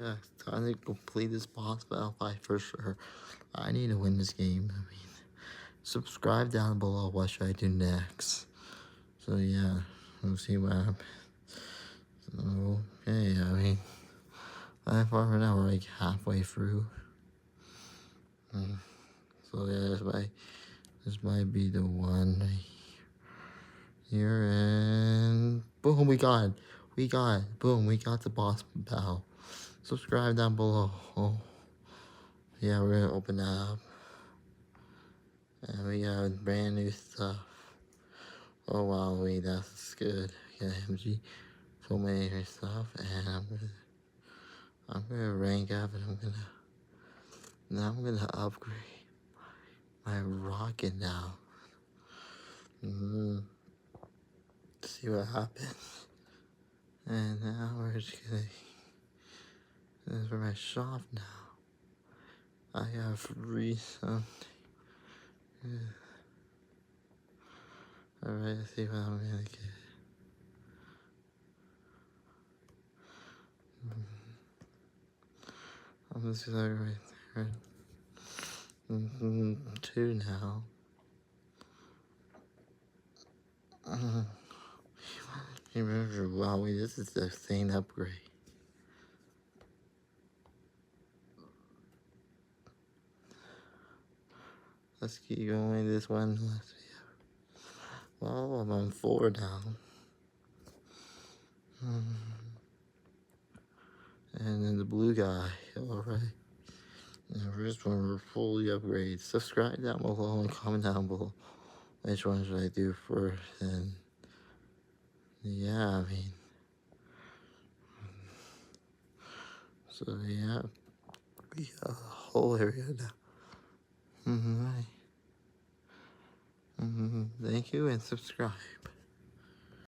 Yeah, it's time to complete this boss battle fight for sure. I need to win this game. I mean, subscribe down below. What should I do next? So yeah, we'll see what happens. So, okay, I mean, that far right now, we're like halfway through. So yeah, this might be the one right here, and boom, we got it. Boom, we got the boss battle. Subscribe down below. Oh, yeah, we're gonna open that up. And we got brand new stuff. Oh wow, wait, that's good. We got MG, so many new stuff, and I'm gonna rank up, and I'm gonna upgrade my rocket now. See what happens. And now we're just gonna. This is for my shop now. I got free something. Alright, let's see what I'm gonna get. I'm just gonna right there. Two now. Remember, wow, wait, this is the same upgrade. Let's keep going this one. Well, I'm on 4 now. And then the blue guy. Alright. Now first one, we're fully upgraded. Subscribe down below and comment down below. Which one should I do first? And yeah, I mean. So yeah, we got a whole area now. Right. Thank you and subscribe.